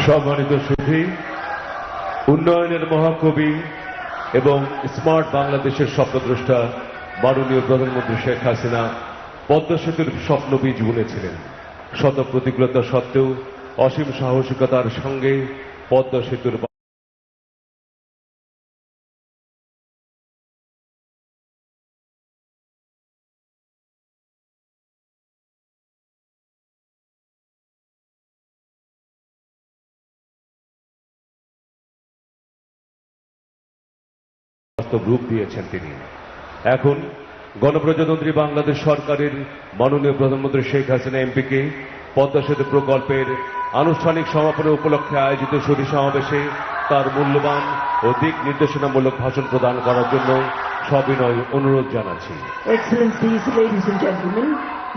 সম্মানিত সুধী, উন্নয়নের মহাকবি এবং স্মার্ট বাংলাদেশের স্বপ্নদ্রষ্টা মাননীয় প্রধানমন্ত্রী শেখ হাসিনা পদ্মা সেতুর স্বপ্ন বীজ বুনেছিলেন। শত প্রতিকূলতা সত্ত্বেও অসীম সাহসিকতার সঙ্গে পদ্মা সেতুর রূপ দিয়েছেন তিনি। এখন গণপ্রজাতন্ত্রী বাংলাদেশ সরকারের মাননীয় প্রধানমন্ত্রী শেখ হাসিনা এমপিকে পদ্মা সেতু প্রকল্পের আনুষ্ঠানিক সমাপনী উপলক্ষে আয়োজিত সুধী সমাবেশে তার মূল্যবান ও দিক নির্দেশনামূলক ভাষণ প্রদান করার জন্য সবিনয় অনুরোধ জানাচ্ছি। Excellencies, ladies and gentlemen,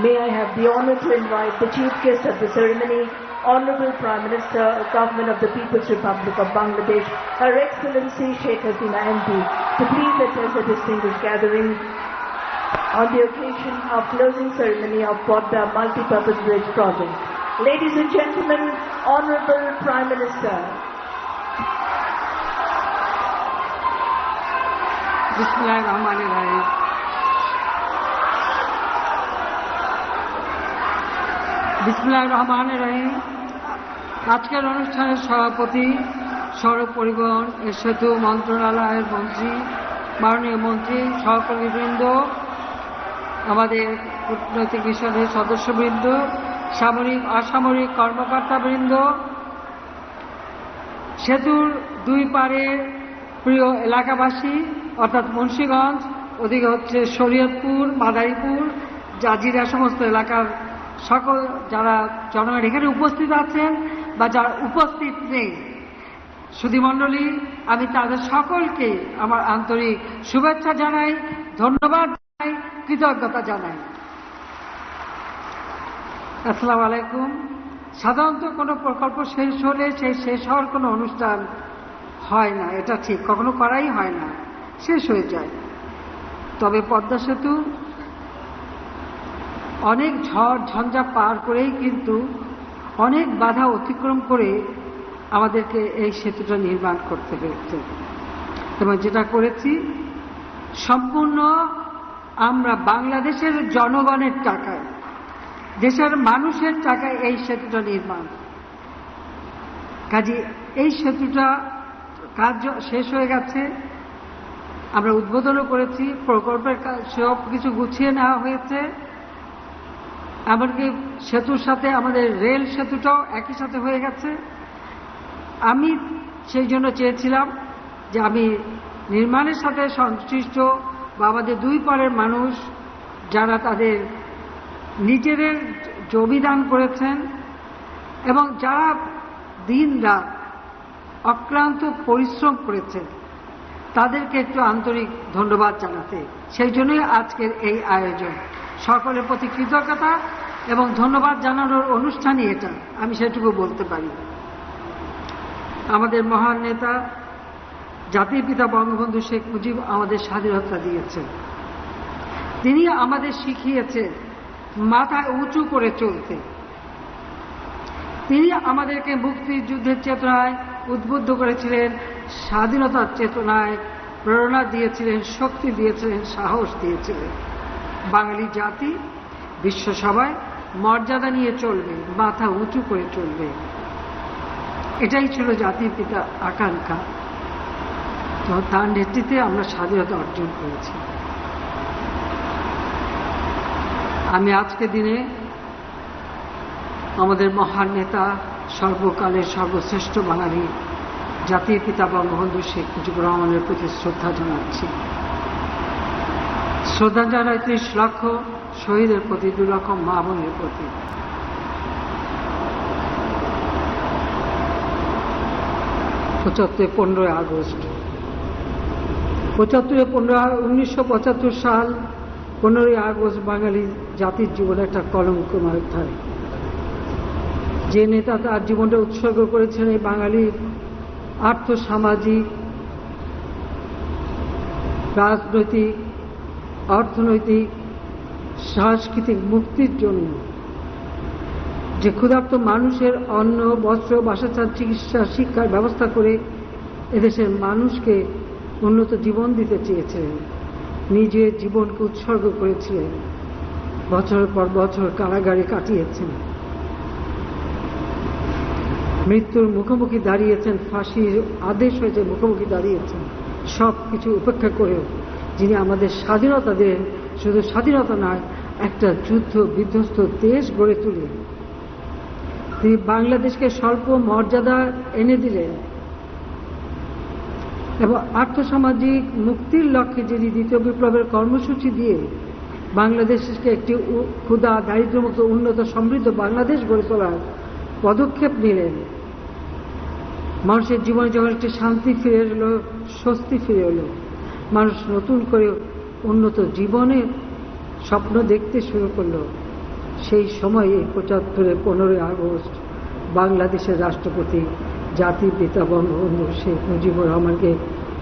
may I have the honor to invite the chief guest of the ceremony, Honorable Prime Minister, Government of the People's Republic of Bangladesh, Her Excellency Sheikh Hasina MP, to please address a distinguished gathering on the occasion of closing ceremony of Podda Multipurpose Bridge Project. Ladies and gentlemen, Honorable Prime Minister. Bismillahirrahmanirrahim. Bismillahirrahmanirrahim. আজকের অনুষ্ঠানের সভাপতি সড়ক পরিবহন ও সেতু মন্ত্রণালয়ের মন্ত্রী, মাননীয় মন্ত্রী, সহকর্মীবৃন্দ, আমাদের কূটনৈতিক বিষয়ের সদস্যবৃন্দ, সামরিক অসামরিক কর্মকর্তাবৃন্দ, সেতুর দুই পারের প্রিয় এলাকাবাসী অর্থাৎ মুন্সিগঞ্জ, ওদিকে হচ্ছে শরীয়তপুর, মাদারীপুর, জাজিরা সমস্ত এলাকার সকল যারা জনগণ এখানে উপস্থিত আছেন বা যারা উপস্থিত নেই সুধীমণ্ডলী, আমি তাদের সকলকে আমার আন্তরিক শুভেচ্ছা জানাই, ধন্যবাদ জানাই, কৃতজ্ঞতা জানাই। আসসালামু আলাইকুম। সাধারণত কোনো প্রকল্প শেষ হলে সেই শেষ হওয়ার কোনো অনুষ্ঠান হয় না, এটা ঠিক, কখনো করাই হয় না, শেষ হয়ে যায়। তবে পদ্মা সেতু অনেক ঝড় ঝঞ্ঝা পার করেই কিন্তু অনেক বাধা অতিক্রম করে আমাদেরকে এই সেতুটা নির্মাণ করতে হয়েছে এবং যেটা করেছি সম্পূর্ণ আমরা বাংলাদেশের জনগণের টাকায়, দেশের মানুষের টাকায় এই সেতুটা নির্মাণ। কাজে এই সেতুটা কাজ শেষ হয়ে গেছে, আমরা উদ্বোধনও করেছি, প্রকল্পের সব কিছু গুছিয়ে নেওয়া হয়েছে। এমনকি সেতুর সাথে আমাদের রেল সেতুটাও একই সাথে হয়ে গেছে। আমি সেই জন্য চেয়েছিলাম যে আমি নির্মাণের সাথে সংশ্লিষ্ট বা আমাদের দুই পারের মানুষ যারা তাদের নিজেদের জমি দান করেছেন এবং যারা দিন রাত অক্লান্ত পরিশ্রম করেছেন তাদেরকে একটু আন্তরিক ধন্যবাদ জানাতে, সেই জন্যই আজকের এই আয়োজন। সকলের প্রতি কৃতজ্ঞতা এবং ধন্যবাদ জানানোর অনুষ্ঠানই এটা, আমি সেটুকু বলতে পারি। আমাদের মহান নেতা জাতির পিতা বঙ্গবন্ধু শেখ মুজিব আমাদের স্বাধীনতা দিয়েছেন, তিনি আমাদের শিখিয়েছেন মাথা উঁচু করে চলতে। তিনি আমাদেরকে মুক্তিযুদ্ধের চেতনায় উদ্বুদ্ধ করেছিলেন, স্বাধীনতার চেতনায় প্রেরণা দিয়েছিলেন, শক্তি দিয়েছিলেন, সাহস দিয়েছিলেন। বাঙালি জাতি বিশ্বসভায় মর্যাদা নিয়ে চলবে, মাথা উঁচু করে চলবে, এটাই ছিল জাতির পিতা আকাঙ্ক্ষা। তো তার নেতৃত্বে আমরা স্বাধীনতা অর্জন করেছি। আমি আজকের দিনে আমাদের মহান নেতা, সর্বকালের সর্বশ্রেষ্ঠ বাঙালি জাতির পিতা বঙ্গবন্ধু শেখ মুজিবুর রহমানের প্রতি শ্রদ্ধা জানাচ্ছি। শ্রদ্ধা জানাই ৩০ লক্ষ শহীদের প্রতি, ২ লক্ষ মা বোনের প্রতি। পঁচাত্তরে 15 আগস্ট 1975 সাল 15 আগস্ট বাঙালি জাতির জীবনে একটা কলঙ্কময় অধ্যায়। যে নেতা তার জীবনটা উৎসর্গ করেছেন এই বাঙালির আর্থসামাজিক, রাজনৈতিক, অর্থনৈতিক, সাংস্কৃতিক মুক্তির জন্য, যে ক্ষুধার্ত মানুষের অন্ন, বস্ত্র, বাসস্থান, চিকিৎসা, শিক্ষার ব্যবস্থা করে এদেশের মানুষকে উন্নত জীবন দিতে চেয়েছিলেন। নিজের জীবনকে উৎসর্গ করেছিলেন, বছরের পর বছর কারাগারে কাটিয়েছেন, মৃত্যুর মুখোমুখি দাঁড়িয়েছেন, ফাঁসির আদেশ হয়েছে মুখোমুখি দাঁড়িয়েছেন। সব কিছু উপেক্ষা করেও যিনি আমাদের স্বাধীনতা দেন, শুধু স্বাধীনতা নয়, একটা যুদ্ধ বিধ্বস্ত দেশ গড়ে তুলে তিনি বাংলাদেশকে স্বল্প মর্যাদা এনে দিলেন এবং আর্থসামাজিক মুক্তির লক্ষ্যে যিনি দ্বিতীয় বিপ্লবের কর্মসূচি দিয়ে বাংলাদেশকে একটি ক্ষুধা, দারিদ্র্যমুক্ত, উন্নত, সমৃদ্ধ বাংলাদেশ গড়ে তোলার পদক্ষেপ নিলেন। মানুষের জীবনে যখন একটি শান্তি ফিরে এলো, স্বস্তি ফিরে এলো, মানুষ নতুন করে উন্নত জীবনের স্বপ্ন দেখতে শুরু করলো, সেই সময়ে ৭৫-এর 15ই আগস্ট বাংলাদেশের রাষ্ট্রপতি জাতির পিতা বঙ্গবন্ধু শেখ মুজিবুর রহমানকে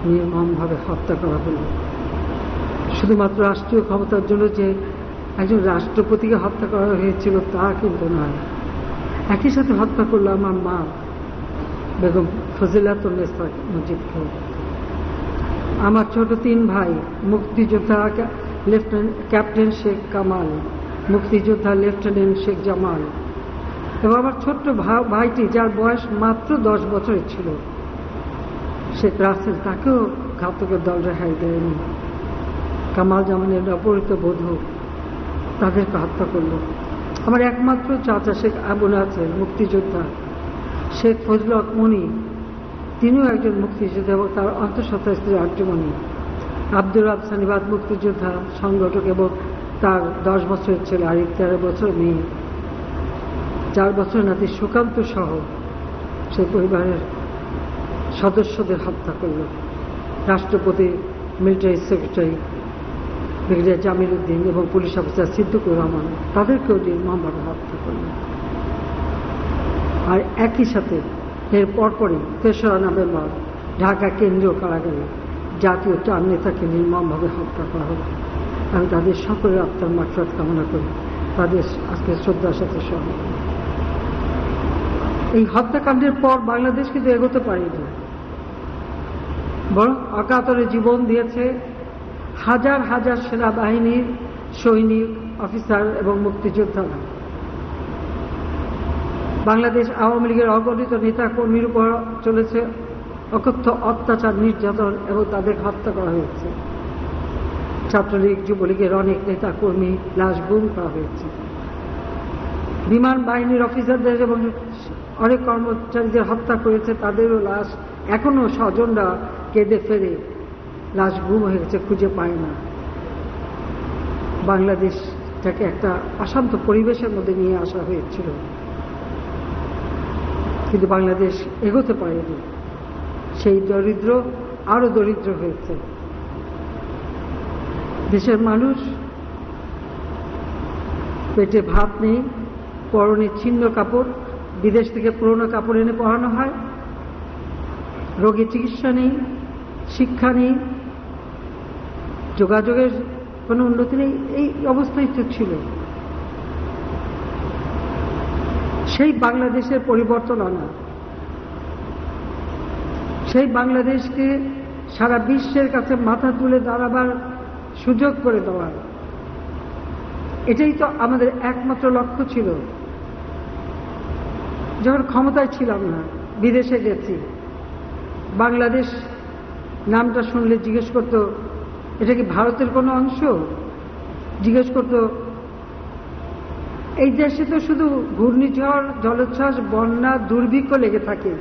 নির্মমভাবে হত্যা করা হলো। শুধুমাত্র রাষ্ট্রীয় ক্ষমতার জন্য যে একজন রাষ্ট্রপতিকে হত্যা করা হয়েছিল তা কিন্তু নয়, একই সাথে হত্যা করলো আমার মা বেগম ফজিলাতুন্নেসা মুজিবকে, আমার ছোট 3 ভাই মুক্তিযোদ্ধা ক্যাপ্টেন শেখ কামাল, মুক্তিযোদ্ধা লেফটেন্যান্ট শেখ জামাল এবং আমার ছোট্ট ভাইটি যার বয়স মাত্র 10 বছরের ছিল, শেখ রাসেল, তাকেও ঘাতকের দল রেহাই দেয়নি। কামাল জামানের অপহৃত বধূ, তাদেরকে হত্যা করল। আমার একমাত্র চাচা শেখ আবু নাসের মুক্তিযোদ্ধা, শেখ ফজলত মনি, তিনিও একজন মুক্তিযোদ্ধা এবং তার অন্তঃসত্ত্বা স্ত্রী আর্যমণি, আব্দুর রাব সানিবাদ মুক্তিযোদ্ধা সংগঠক এবং তার 10 বছরের ছেলে আরিফ, 13 বছর মেয়ে, 4 বছর নাতি সুকান্ত সহ সেই পরিবারের সদস্যদের হত্যা করল। রাষ্ট্রপতি, military secretary brigadier Jamil Uddin এবং পুলিশ অফিসার সিদ্দিকুর রহমান, তাদেরকেও নির্মমভাবে হত্যা করল। আর একই সাথে এর পরপরই ৩রা নভেম্বর ঢাকা কেন্দ্রীয় কারাগারে জাতীয় 4 নেতাকে নির্মমভাবে হত্যা করা হল। আমি তাদের সকলের আত্মার মাগফিরাত কামনা করি, তাদের আজকে শ্রদ্ধার সাথে স্মরণ করি। এই হত্যাকাণ্ডের পর বাংলাদেশ কিন্তু এগোতে পারেনি, বরং অকাতরে জীবন দিয়েছে হাজার হাজার সেনাবাহিনীর সৈনিক, অফিসার এবং মুক্তিযোদ্ধারা। বাংলাদেশ আওয়ামী লীগের অগণিত নেতা কর্মীর উপর চলেছে অকথ্য অত্যাচার, নির্যাতন এবং তাদের হত্যা করা হয়েছে। ছাত্রলীগ, যুবলীগের অনেক নেতা কর্মী লাশ গুম করা হয়েছে। বিমান বাহিনীর অফিসারদের এবং অনেক কর্মচারীদের হত্যা করেছে, তাদেরও লাশ এখনো স্বজনরা কেঁদে ফেরে লাশ গুম হয়ে গেছে, খুঁজে পায় না। বাংলাদেশটাকে একটা অশান্ত পরিবেশের মধ্যে নিয়ে আসা হয়েছিল, কিন্তু বাংলাদেশ এগোতে পারেনি। সেই দরিদ্র আরো দরিদ্র হয়েছে। দেশের মানুষ পেটে ভাত নেই, পরনে ছিন্ন কাপড়, বিদেশ থেকে পুরনো কাপড় এনে পরানো হয়, রোগী চিকিৎসা নেই, শিক্ষা নেই, যোগাযোগের কোনো উন্নতি নেই, এই অবস্থায় তো ছিল। সেই বাংলাদেশের পরিবর্তন আনা, সেই বাংলাদেশকে সারা বিশ্বের কাছে মাথা তুলে দাঁড়াবার সুযোগ করে দেওয়া, এটাই তো আমাদের একমাত্র লক্ষ্য ছিল। যখন ক্ষমতায় ছিলাম না, বিদেশে গেছি, বাংলাদেশ নামটা শুনলে জিজ্ঞেস করতো এটা কি ভারতের কোনো অংশ, জিজ্ঞেস করতো এই দেশে তো শুধু ঘূর্ণিঝড়, জলোচ্ছ্বাস, বন্যা, দুর্ভিক্ষ লেগে থাকে।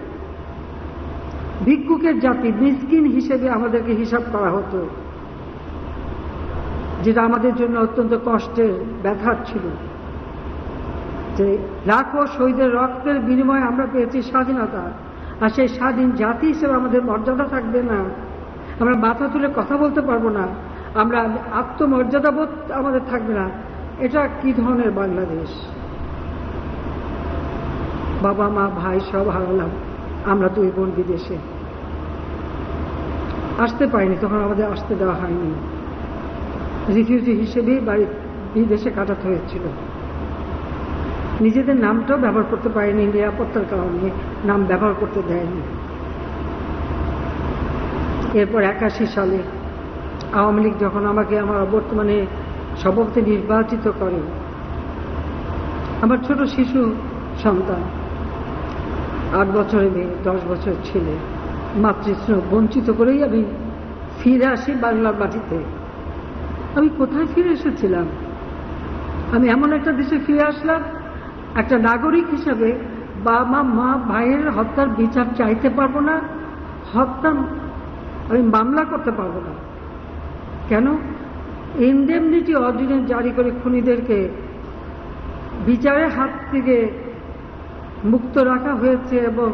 ভিক্ষুকের জাতি, মিসকিন হিসেবে আমাদেরকে হিসাব করা হতো, যেটা আমাদের জন্য অত্যন্ত কষ্টের, ব্যথার ছিল। যে লাখো শহীদের রক্তের বিনিময়ে আমরা পেয়েছি স্বাধীনতা, আর সেই স্বাধীন জাতি হিসেবে আমাদের মর্যাদা থাকবে না, আমরা মাথা তুলে কথা বলতে পারবো না, আমরা আত্মমর্যাদাবোধ আমাদের থাকবে না। এটা কি ধরনের বাংলাদেশ? বাবা মা ভাই সব হারালাম, আমরা 2 বোন বিদেশে, আসতে পারিনি, তখন আমাদের আসতে দেওয়া হয়নি, রিফিউজি হিসেবেই বাড়ি বিদেশে কাটাতে হয়েছিল। নিজেদের নামটাও ব্যবহার করতে পারেনি, নিরাপত্তার কারণে নাম ব্যবহার করতে দেয়নি। এরপর 81 সালে আওয়ামী লীগ যখন আমাকে আমার বর্তমানে সভাপতি নির্বাচিত করে, আমার ছোট শিশু সন্তান 8 বছরের মেয়ে, 10 বছর ছেলে, মাতৃস্নেহ বঞ্চিত করেই আমি ফিরে আসি বাংলার মাটিতে। আমি কোথায় ফিরে এসেছিলাম? আমি এমন একটা দেশে ফিরে আসলাম, একটা নাগরিক হিসেবে বাবা মা ভাইয়ের হত্যার বিচার চাইতে পারবো না, আমি মামলা করতে পারবো না। কেন? ইনডেমনিটি অর্ডিন্যান্স জারি করে খুনিদেরকে বিচারের হাত থেকে মুক্ত রাখা হয়েছে এবং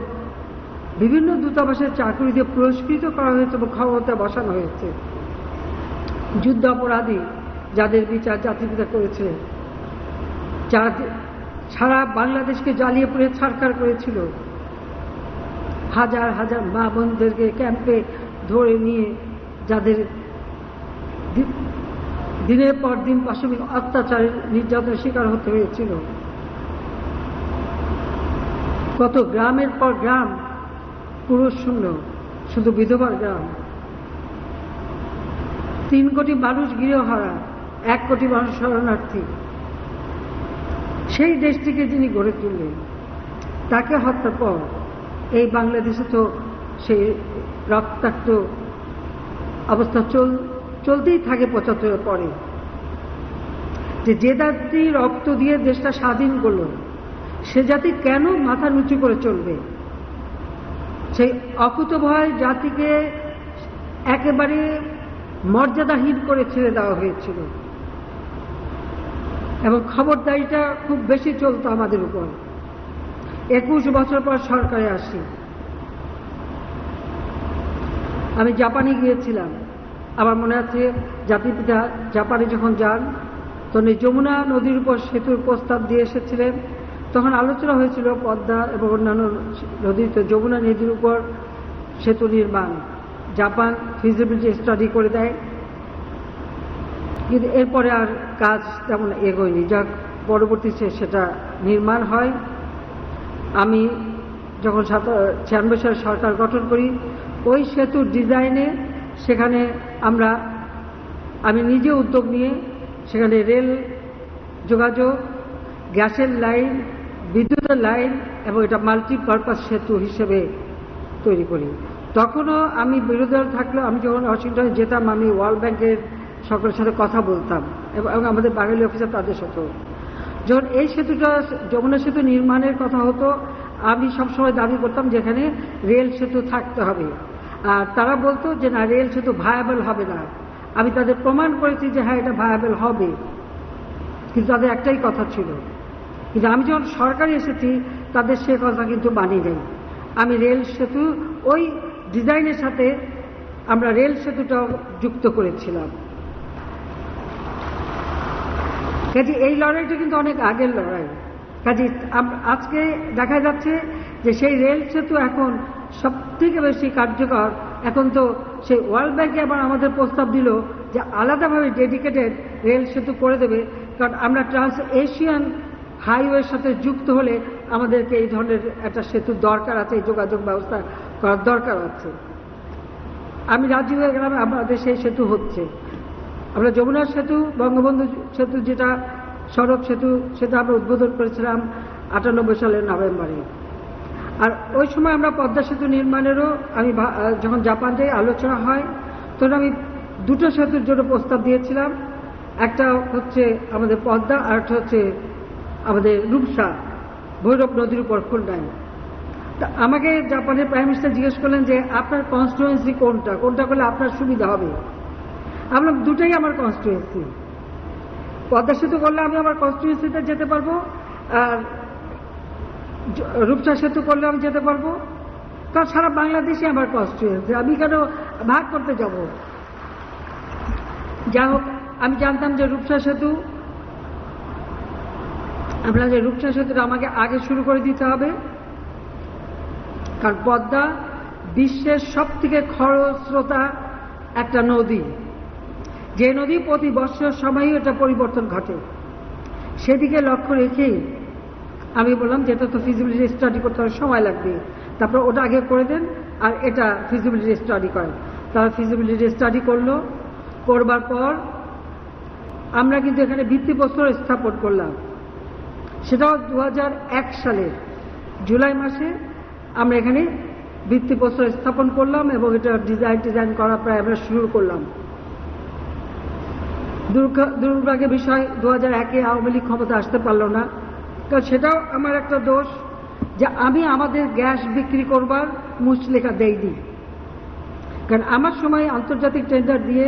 বিভিন্ন দূতাবাসের চাকরি দিয়ে পুরস্কৃত করা হয়েছে এবং ক্ষমতা বসানো হয়েছে। যুদ্ধ অপরাধী যাদের বিচার জাতিপিতা করেছে, যারা সারা বাংলাদেশকে জ্বালিয়ে পুড়ে ছারখার করেছিল, হাজার হাজার মা বোনদেরকে ক্যাম্পে ধরে নিয়ে যাদের দিনের পর দিন পাশবিক অত্যাচারের নির্যাতনের শিকার হতে হয়েছিল। কত গ্রামের পর গ্রাম পুরুষ শূন্য, শুধু বিধবার গ্রাম। 3 কোটি মানুষ গৃহহারা, 1 কোটি মানুষ শরণার্থী। সেই দেশটিকে যিনি গড়ে তুললেন, তাকে হত্যার পর এই বাংলাদেশে তো সেই রক্তাক্ত অবস্থা চলতেই থাকে 75 পরে। যে জাতি রক্ত দিয়ে দেশটা স্বাধীন করল, সে জাতি কেন মাথা নিচু করে চলবে? সেই অকুতোভয় জাতিকে একেবারে মর্যাদাহীন করে ছেড়ে দেওয়া হয়েছিল এবং খবরদারিটা খুব বেশি চলতো আমাদের উপর। 21 বছর পর সরকারে আসি। আমি জাপানে গিয়েছিলাম। আমার মনে আছে জাতিপিতা জাপানে যখন যান, তখন যমুনা নদীর উপর সেতুর প্রস্তাব দিয়ে এসেছিলেন। তখন আলোচনা হয়েছিল পদ্মা এবং অন্যান্য নদীতে যমুনা নদীর উপর সেতু নির্মাণ। জাপান ফিজিবিলিটি স্টাডি করে দেয়, কিন্তু এরপরে আর কাজ তেমন এগোয়নি। যাক, পরবর্তীতে সেটা নির্মাণ হয়। আমি যখন 96 সালে সরকার গঠন করি, ওই সেতুর ডিজাইনে সেখানে আমি নিজে উদ্যোগ নিয়ে সেখানে রেল যোগাযোগ, গ্যাসের লাইন, বিদ্যুতের লাইন এবং এটা মাল্টিপারপাস সেতু হিসেবে তৈরি করি। তখনও আমি বিরোধী দল থাকলেও আমি যখন ওয়াশিংটনে যেতাম, আমি ওয়ার্ল্ড ব্যাংকের সকলের সাথে কথা বলতাম এবং আমাদের বাঙালি অফিসার তাদের সাথেও। যখন এই সেতুটা যমুনা সেতু নির্মাণের কথা হতো, আমি সবসময় দাবি করতাম যেখানে রেল সেতু থাকতে হবে। আর তারা বলতো যে না, রেল সেতু ভায়াবল হবে না। আমি তাদের প্রমাণ করেছি যে হ্যাঁ, এটা ভায়াবল হবে, কিন্তু তাদের একটাই কথা ছিল। কিন্তু আমি যখন সরকারে এসেছি, তাদের সে কথা কিন্তু মানি নেই। আমি রেল সেতু ওই ডিজাইনের সাথে আমরা রেল সেতুটাও যুক্ত করেছিলাম। কাজে এই লড়াইটা কিন্তু অনেক আগের লড়াই। কাজে আজকে দেখা যাচ্ছে যে সেই রেল সেতু এখন সব থেকে বেশি কার্যকর। এখন তো সেই ওয়ার্ল্ড ব্যাংকে আবার আমাদের প্রস্তাব দিল যে আলাদাভাবে ডেডিকেটেড রেল সেতু করে দেবে, কারণ আমরা ট্রান্স এশিয়ান হাইওয়ের সাথে যুক্ত হলে আমাদেরকে এই ধরনের একটা সেতু দরকার আছে, এই যোগাযোগ ব্যবস্থা করার দরকার আছে। আমি রাজি হয়ে গেলাম, আমাদের সেই সেতু হচ্ছে। আমরা যমুনা সেতু, বঙ্গবন্ধু সেতু যেটা সড়ক সেতু, সেটা আমরা উদ্বোধন করেছিলাম 98 সালের নভেম্বরে। আর ওই সময় আমরা পদ্মা সেতু নির্মাণেরও আমি যখন জাপান যাই আলোচনা হয়, তখন আমি 2টো সেতুর জন্য প্রস্তাব দিয়েছিলাম। একটা হচ্ছে আমাদের পদ্মা, আর একটা হচ্ছে আমাদের রূপসা, ভৈরব নদীর উপর খুলনায়। তা আমাকে জাপানের প্রাইম মিনিস্টার জিজ্ঞেস করলেন যে আপনার কনস্টিটুয়েন্সি কোনটা, কোনটা করলে আপনার সুবিধা হবে। আমরা দুটাই আমার কনস্টিটুয়েন্সি। পদ্মা সেতু করলে আমি আমার কনস্টিটুয়েন্সিতে যেতে পারবো, আর রূপসা সেতু করলে আমি যেতে পারবো, কারণ সারা বাংলাদেশে আমার কনস্টিটুয়েন্সি, আমি কেন ভাগ করতে যাব। যাই হোক, আমি জানতাম যে রূপসা সেতু, রূপসা সেতুটা আমাকে আগে শুরু করে দিতে হবে, কারণ পদ্মা বিশ্বের সবথেকে খরস্রোতা একটা নদী, যে নদী প্রতি বছর সময়ই এটা পরিবর্তন ঘটে। সেদিকে লক্ষ্য রেখেই আমি বললাম যে এটা তো ফিজিবিলিটি স্টাডি করতে হবে, সময় লাগবে, তারপর ওটা আগে করে দেন আর এটা ফিজিবিলিটি স্টাডি করেন। তারা ফিজিবিলিটি স্টাডি করলো, করবার পর আমরা কিন্তু এখানে ভিত্তিপ্রস্তর স্থাপন করলাম। সেটাও 2001 সালের জুলাই মাসে আমরা এখানে ভিত্তিপ্রস্তর স্থাপন করলাম এবং এটা ডিজাইন করা প্রায় আমরা শুরু করলাম। দুর্ভাগ্যের বিষয় 2001-এ আওয়ামী লীগ ক্ষমতা আসতে পারল না, কারণ সেটাও আমার একটা দোষ যে আমি আমাদের গ্যাস বিক্রি করবার মুচলেখা দেইনি। কারণ আমার সময় আন্তর্জাতিক টেন্ডার দিয়ে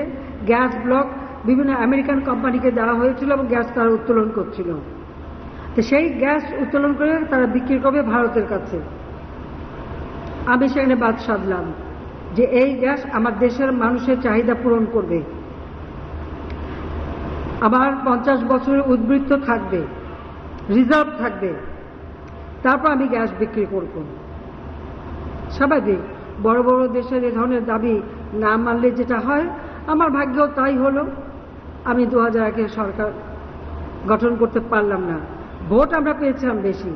গ্যাস ব্লক বিভিন্ন আমেরিকান কোম্পানিকে দেওয়া হয়েছিল এবং গ্যাস তারা উত্তোলন করছিল। তো সেই গ্যাস উত্তোলন করে তারা বিক্রি করবে ভারতের কাছে। আমি সেখানে বাদ সাধলাম যে এই গ্যাস আমার দেশের মানুষের চাহিদা পূরণ করবে, আমার 50 বছরের উদ্বৃত্ত থাকবে, রিজার্ভ থাকবে, তারপর আমি গ্যাস বিক্রি করব। স্বাভাবিক, বড় বড় দেশের এ ধরনের দাবি না মানলে যেটা হয়, আমার ভাগ্যও তাই হলো। আমি 2001-এ সরকার গঠন করতে পারলাম না। ভোট আমরা পেয়েছিলাম বেশি,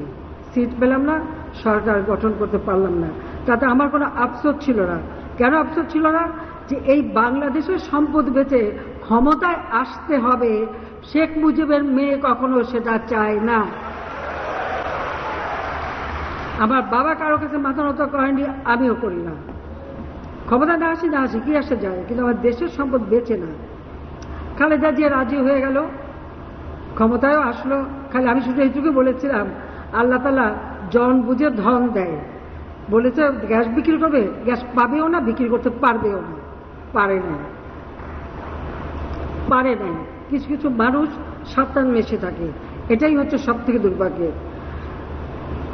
সিট পেলাম না, সরকার গঠন করতে পারলাম না। তাতে আমার কোনো আফসোস ছিল না। কেন আফসোস ছিল না? যে এই বাংলাদেশের সম্পদ বেচে ক্ষমতায় আসতে হবে, শেখ মুজিবের মেয়ে কখনো সেটা চায় না। আমার বাবা কারো কাছে মাথা নত করেনি, আমিও করি না। ক্ষমতা না আসি কি আসে যায়, কিন্তু আমার দেশের সম্পদ বেচে না। খালেদা জিয়া রাজি হয়ে গেল, ক্ষমতায়ও আসলো। খালি আমি শুধু এইটুকু বলেছিলাম, আল্লাহ তাআলা জন বুঝে ধন দেয়। বলেছে গ্যাস বিক্রি করবে, গ্যাস পাবেও না, বিক্রি করতে পারবেও না, পারে নাই। কিছু কিছু মানুষ সাবধান মেশে থাকে, এটাই হচ্ছে সব থেকে দুর্ভাগ্যের।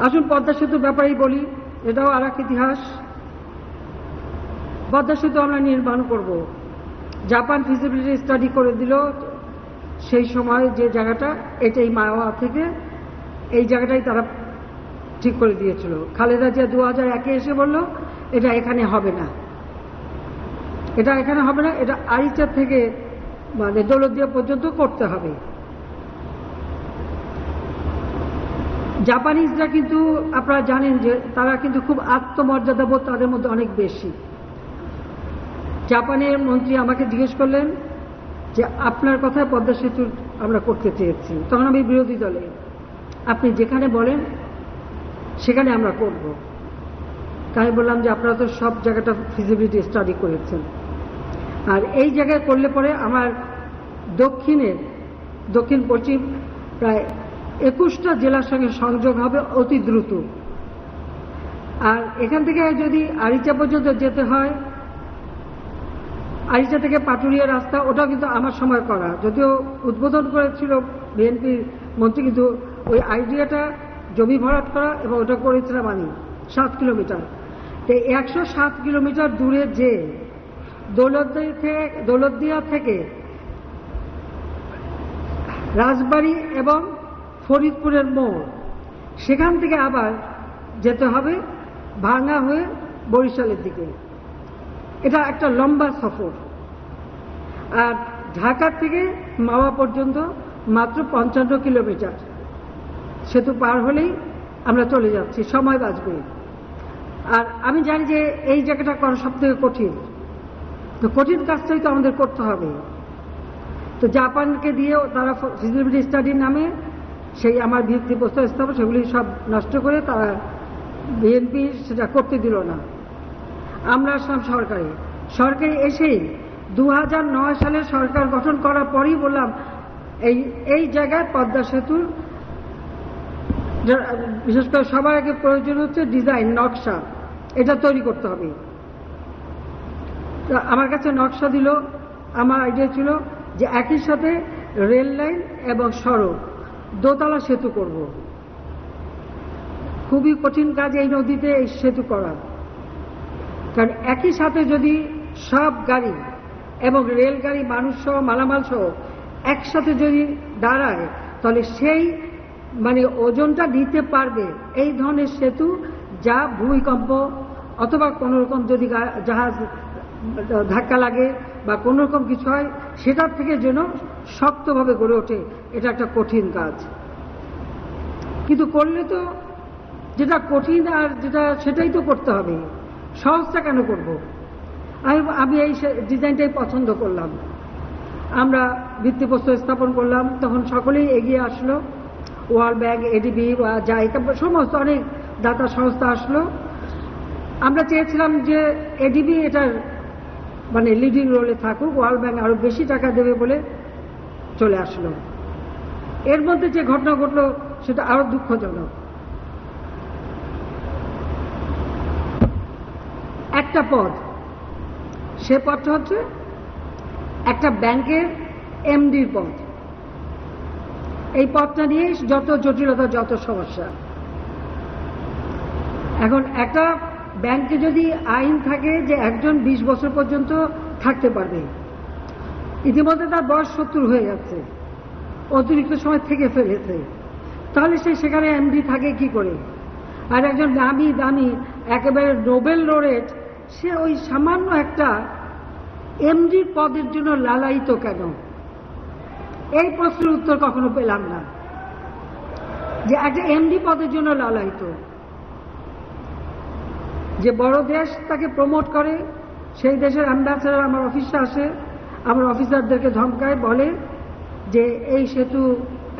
আসুন পদ্মা সেতুর ব্যাপারেই বলি, এটাও আর এক ইতিহাস। পদ্মা সেতু আমরা নির্মাণ করব। জাপান ফিজিবিলিটি স্টাডি করে দিল সেই সময় যে জায়গাটা, এটাই মাওয়া থেকে এই জায়গাটাই তারা ঠিক করে দিয়েছিল। খালেদা জিয়া 2001-এ এসে বলল এটা এখানে হবে না, এটা আরিচা থেকে মানে দৌলতদিয়া পর্যন্ত করতে হবে। জাপানিজরা কিন্তু আপনারা জানেন যে তারা কিন্তু খুব আত্মমর্যাদাবোধ তাদের মধ্যে অনেক বেশি। জাপানের মন্ত্রী আমাকে জিজ্ঞেস করলেন যে আপনার কথায় পদ্মা সেতু আমরা করতে চেয়েছি। তখন আমি বিরোধী দলে, আপনি যেখানে বলেন সেখানে আমরা করব। তাই বললাম যে আপনারা তো সব জায়গাটা ফিজিবিলিটি স্টাডি করেছেন, আর এই জায়গায় করলে পরে আমার দক্ষিণ পশ্চিম প্রায় 21টা জেলার সঙ্গে সংযোগ হবে অতি দ্রুত। আর এখান থেকে যদি আরিচা পর্যন্ত যেতে হয়, আরিচা থেকে পাটুরিয়া রাস্তা, ওটাও কিন্তু আমার সময় করা, যদিও উদ্বোধন করেছিল বিএনপির মন্ত্রী, কিন্তু ওই আইডিয়াটা জমি ভরাট করা এবং ওটা করেছিলাম আমি 7 কিলোমিটার। তো 107 কিলোমিটার দূরে যে দৌলতদিয়া থেকে রাজবাড়ী এবং ফরিদপুরের মোড়, সেখান থেকে আবার যেতে হবে ভাঙ্গা হয়ে বরিশালের দিকে। এটা একটা লম্বা সফর। আর ঢাকা থেকে মাওয়া পর্যন্ত মাত্র 55 কিলোমিটার। সেতু পার হলেই আমরা চলে যাচ্ছি, সময় বাঁচবে। আর আমি জানি যে এই জায়গাটা করা সব থেকে কঠিন, তো কঠিন কাজটাই তো আমাদের করতে হবে। তো জাপানকে দিয়েও তারা ফিজিবিলিটি স্টাডির নামে সেই আমার ভিত্তিপ্রস্তর স্থাপন সেগুলি সব নষ্ট করে তারা বিএনপি সেটা করতে দিল না। আমরা আসলাম সরকারি এসেই 2009 সালে সরকার গঠন করার পরই বললাম এই জায়গায় পদ্মা সেতুর বিশেষ করে সবার আগে প্রয়োজন হচ্ছে ডিজাইন, নকশা, এটা তৈরি করতে হবে। আমার কাছে নকশা দিল, আমার আইডিয়া ছিল যে একই সাথে রেল লাইন এবং সড়ক, দোতলা সেতু করব। খুবই কঠিন কাজ এই নদীতে এই সেতু করা, কারণ একই সাথে যদি সব গাড়ি এবং রেলগাড়ি, মানুষ সহ, মালামাল সহ একসাথে যদি দাঁড়ায়, তাহলে সেই মানে ওজনটা নিতে পারবে এই ধরনের সেতু, যা ভূমিকম্প অথবা কোনো রকম যদি জাহাজ ধাক্কা লাগে বা কোনো রকম কিছু হয়, সেটার থেকে যেন শক্তভাবে গড়ে ওঠে। এটা একটা কঠিন কাজ। কিন্তু করলে তো যেটা কঠিন আর যেটা সেটাই তো করতে হবে, সহজটা কেন করব? আমি এই ডিজাইনটাই পছন্দ করলাম। আমরা ভিত্তিপ্রস্তর স্থাপন করলাম, তখন সকলেই এগিয়ে আসলো, ওয়ার্ল্ড ব্যাংক, এডিবি বা জাইকা সমস্ত অনেক দাতা সংস্থা আসলো। আমরা চেয়েছিলাম যে এডিবি এটার মানে লিডিং রোলে থাকুক, ওয়ার্ল্ড ব্যাংক আরো বেশি টাকা দেবে বলে চলে আসলো। এর মধ্যে যে ঘটনা ঘটলো সেটা আরো দুঃখজনক। একটা পদ, সে পদটা হচ্ছে একটা ব্যাংকের এমডির পদ। এই পদটা নিয়ে যত জটিলতা, যত সমস্যা। এখন একটা ব্যাংকে যদি আইন থাকে যে একজন 20 বছর পর্যন্ত থাকতে পারবে, ইতিমধ্যে তার বয়স 70 হয়ে যাচ্ছে, অতিরিক্ত সময় থেকে ফেলেছে, তাহলে সে সেখানে এমডি থাকে কি করে? আর একজন দামি দামি একেবারে নোবেল লরেট, সে ওই সামান্য একটা এমডি পদের জন্য লালায়িত কেন? এই প্রশ্নের উত্তর কখনো পেলাম না, যে একটা এমডি পদের জন্য লালায়িত। যে বড় দেশ তাকে প্রমোট করে, সেই দেশের অ্যাম্বাসেডর আমার অফিসে আসে, আমার অফিসারদেরকে ধমকায়, বলে যে এই সেতু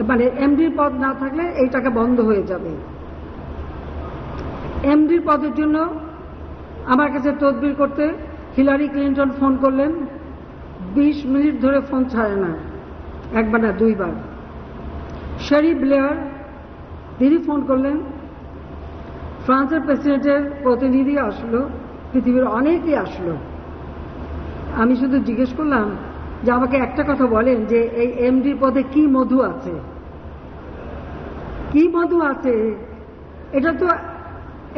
মানে এমডির পদ না থাকলে এই টাকা বন্ধ হয়ে যাবে। এমডির পদের জন্য আমার কাছে তদবির করতে হিলারি ক্লিন্টন ফোন করলেন, 20 মিনিট ধরে ফোন ছাড়ে না, একবার না দুইবার। শেরি ব্লেয়ার তিনি ফোন করলেন, ফ্রান্সের প্রেসিডেন্টের প্রতিনিধি আসলো, পৃথিবীর অনেকেই আসলো। আমি শুধু জিজ্ঞেস করলাম যে আমাকে একটা কথা বলেন, যে এই এমডি পদে কি মধু আছে? কি মধু আছে?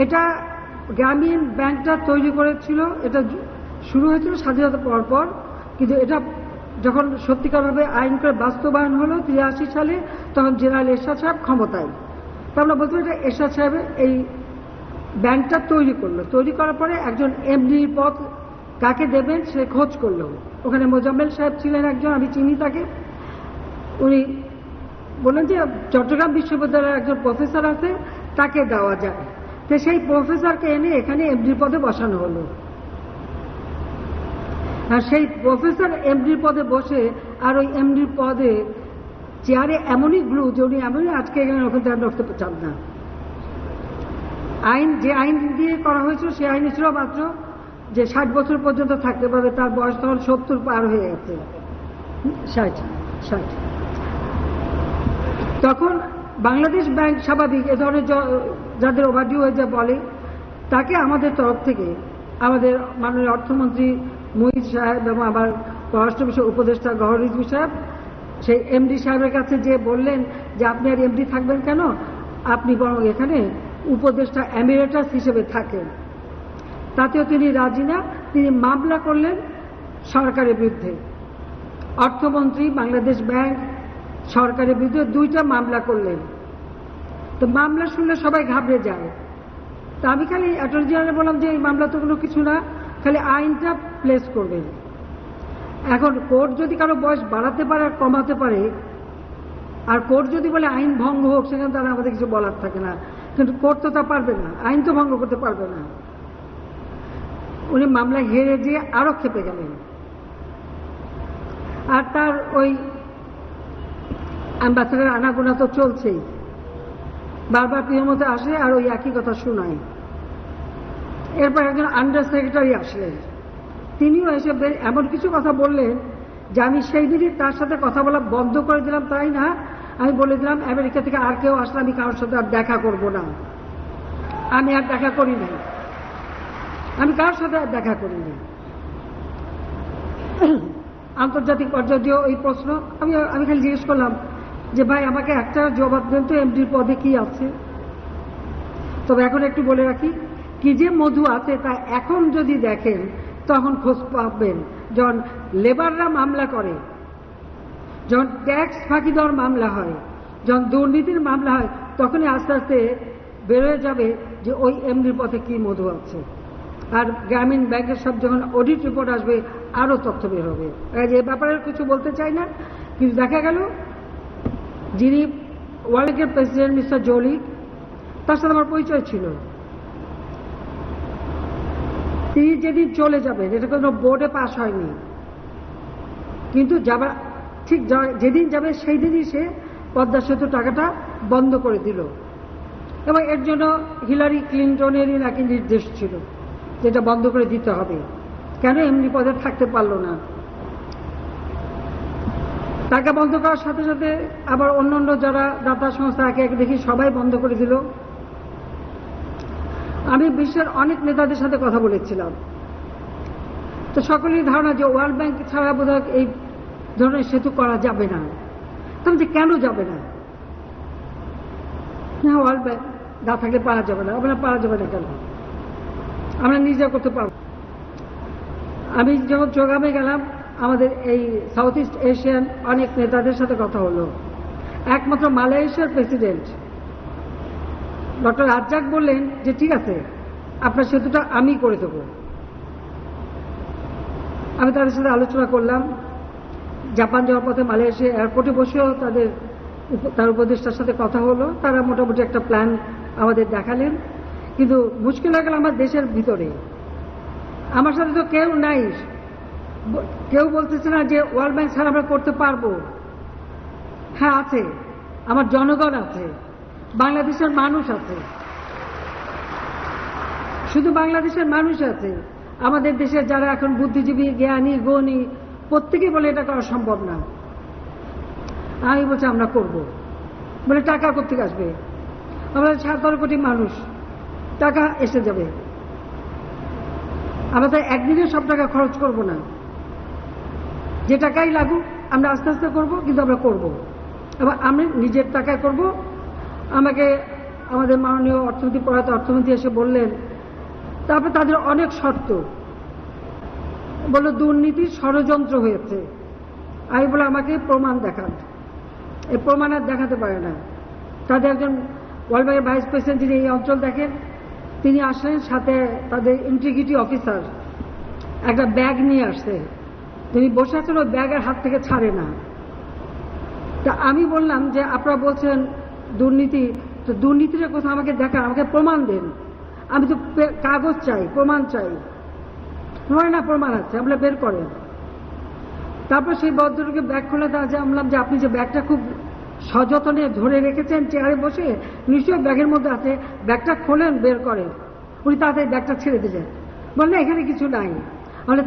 এটা গ্রামীণ ব্যাংকটা তৈরি করেছিল, এটা শুরু হয়েছিল স্বাধীনতা পর, কিন্তু এটা যখন সত্যিকারভাবে আইন করে বাস্তবায়ন হলো 83 সালে, তখন জেনারেল এরশাদ সাহেব ক্ষমতায়। তা আমরা বলতে এটা এরশাদ সাহেব এই ব্যাংকটা তৈরি করলো। তৈরি করার পরে একজন এমডির পদ কাকে দেবেন সে খোঁজ করলো। ওখানে মোজাম্মেল সাহেব ছিলেন একজন, আমি চিনি তাকে। উনি বললেন যে চট্টগ্রাম বিশ্ববিদ্যালয়ের একজন প্রফেসর আছে, তাকে দেওয়া যায়। তো সেই প্রফেসরকে এনে এখানে এমডির পদে বসানো হলো। আর সেই প্রফেসর এমডির পদে বসে, আর ওই এমডির পদে চেয়ারে এমনই গ্লু যে উনি এমনই আজকে এখানে ওখানে রাখতে চান না। আইন যে আইন দিয়ে করা হয়েছিল সেই আইনে ছিল মাত্র যে 60 বছর পর্যন্ত থাকতে পারবে, তার বয়স তখন 70 পার হয়ে গেছে, 60। তখন বাংলাদেশ ব্যাংক স্বাভাবিক এ ধরনের যাদের ওভারডিউ হয়ে যায় বলে, তাকে আমাদের তরফ থেকে আমাদের মাননীয় অর্থমন্ত্রী মুহিত সাহেব এবং আমার পররাষ্ট্র বিষয় উপদেষ্টা গওহর রিজভী সাহেব সেই এমডি সাহেবের কাছে যে বললেন যে আপনি আর এমডি থাকবেন কেন, আপনি বরং এখানে উপদেষ্টা এমিরেটাস হিসেবে থাকেন। তাতেও তিনি রাজি না, তিনি মামলা করলেন সরকারের বিরুদ্ধে। অর্থমন্ত্রী, বাংলাদেশ ব্যাংক, সরকারের বিরুদ্ধে 2টা মামলা করলেন। তো মামলা শুনলে সবাই ঘাবড়ে যায়। তা আমি খালি অ্যাটর্নি জেনারেল বললাম যে এই মামলা তো কোনো কিছু না, খালি আইনটা প্লেস করবেন। এখন কোর্ট যদি কারো বয়স বাড়াতে পারে আর কমাতে পারে, আর কোর্ট যদি বলে আইন ভঙ্গ হোক, সেখানে তারা আমাদের কিছু বলার থাকে না। কিন্তু কোর্ট তো তা পারবে না, আইন তো ভঙ্গ করতে পারবে না। উনি মামলায় হেরে যেয়ে আরো ক্ষেপে গেলেন। আর তার ওই অ্যাম্বাসেডার আনাগোনা তো চলছেই, বারবার প্রিয় মতো আসে আর ওই একই কথা শোনায়। এরপর একজন আন্ডার সেক্রেটারি আসলেন, তিনিও এসে এমন কিছু কথা বললেন যে আমি সেই দিনই তার সাথে কথা বলা বন্ধ করে দিলাম। তাই না, আমি বলে দিলাম আমেরিকা থেকে আর কেউ আসলে আমি কারোর সাথে আর দেখা করব না। আমি আর দেখা করি নাই, আমি কারোর সাথে আর দেখা করি নাই। আন্তর্জাতিক পর্যায়ে ওই প্রশ্ন আমি খালি জিজ্ঞেস করলাম যে ভাই আমাকে একটা জবাব দেন তো, এমডির পদে কি আছে? তবে এখন একটু বলে রাখি, কি যে মধু আছে তা এখন যদি দেখেন তখন খোঁজ পাবেন। যখন লেবাররা মামলা করে, যখন ট্যাক্স ফাঁকি দেওয়ার মামলা হয়, যখন দুর্নীতির মামলা হয়, তখনই আস্তে আস্তে বেরোয় যাবে যে ওই এমডির পথে কি মধু আছে। আর গ্রামীণ ব্যাংকের সব যখন অডিট রিপোর্ট আসবে আরো তথ্য বের হবে। এ ব্যাপারে কিছু বলতে চাই না, কিন্তু দেখা গেল যিনি ওয়ার্ল্ড ব্যাংকের প্রেসিডেন্ট মিস্টার জোলি, তার সাথে আমার পরিচয় ছিল। তিনি যেদিন চলে যাবেন, এটা কোনো বোর্ডে পাস হয়নি, কিন্তু যাবার ঠিক যেদিন যাবে সেই দিনই সে পদ্মা সেতু টাকাটা বন্ধ করে দিল, এবং এর জন্য হিলারি ক্লিন্টনেরই নাকি নির্দেশ ছিল যেটা বন্ধ করে দিতে হবে। কেন এমনি পদে থাকতে পারলো না? টাকা বন্ধ করার সাথে সাথে আবার অন্যান্য যারা দাতা সংস্থা একে একে দেখি সবাই বন্ধ করে দিল। আমি বিশ্বের অনেক নেতাদের সাথে কথা বলেছিলাম, তো সকলেরই ধারণা যে ওয়ার্ল্ড ব্যাংক ছাড়া বোধহয় এই ধরনের সেতু করা যাবে না। তখন যে কেন যাবে না? ওয়ার্ল্ড ব্যাংক না থাকলে পারা যাবে না। আমরা পারা যাবে না কেন? আমরা নিজে করতে পারব। আমি যখন চোগামে গেলাম, আমাদের এই সাউথ ইস্ট এশিয়ান অনেক নেতাদের সাথে কথা হলো। একমাত্র মালয়েশিয়ার প্রেসিডেন্ট ডক্টর রাজ্জাক বললেন যে ঠিক আছে, আপনার সেতুটা আমি করে দেব। আমি তাদের সাথে আলোচনা করলাম। জাপান যাওয়ার পথে মালয়েশিয়া এয়ারপোর্টে বসেও তার উপদেষ্টার সাথে কথা হলো। তারা মোটামুটি একটা প্ল্যান আমাদের দেখালেন, কিন্তু মুশকিল হয়ে গেল আমার দেশের ভিতরে। আমার সাথে তো কেউ নাই, কেউ বলতেছে না যে ওয়ার্ল্ড ব্যাংক ছাড়া আমরা করতে পারবো। হ্যাঁ আছে, আমার জনগণ আছে, বাংলাদেশের মানুষ আছে। শুধু বাংলাদেশের মানুষ আছে, আমাদের দেশের যারা এখন বুদ্ধিজীবী, জ্ঞানী, গণী, প্রত্যেকেই বলে এটা করা সম্ভব না। আমি বলছি আমরা করব। বলে টাকা কোথেকে আসবে? আমরা 17 কোটি মানুষ, টাকা এসে যাবে। আমরা তাই একদিনে সব টাকা খরচ করব না, যে টাকাই লাগুক আমরা আস্তে আস্তে করব, কিন্তু আমরা করব এবং আমি নিজের টাকায় করব। আমাকে আমাদের মাননীয় অর্থনীতি প্রয়াত অর্থমন্ত্রী এসে বললেন, তারপরে তাদের অনেক শর্ত, বলল দুর্নীতির ষড়যন্ত্র হয়েছে। আমি বলে আমাকে প্রমাণ দেখান। এই প্রমাণ আর দেখাতে পারে না। তাদের একজন ওয়ার্ল্ড ব্যাংকের ভাইস প্রেসিডেন্ট যিনি এই অঞ্চল দেখেন, তিনি আসলেন, সাথে তাদের ইন্টিগ্রিটি অফিসার একটা ব্যাগ নিয়ে আসছে। তিনি বসে আছেন, ওই ব্যাগের হাত থেকে ছাড়ে না। তা আমি বললাম যে আপনারা বলছেন দুর্নীতি, তো দুর্নীতির কথা আমাকে দেখান, আমাকে প্রমাণ দেন। আমি তো কাগজ চাই, প্রমাণ চাই। না প্রমাণ আছে, আমরা বের করেন। তারপর সেই ভদ্রলোকে ব্যাগ খুলে দেওয়া যায়। বললাম যে আপনি যে ব্যাগটা খুব সযত্নে ধরে রেখেছেন চেয়ারে বসে, নিশ্চয়ই ব্যাগের মধ্যে আছে, ব্যাগটা খোলেন, বের করেন। উনি তাড়াতাড়ি ব্যাগটা ছেড়ে দিলেন, বললেন এখানে কিছু নাই।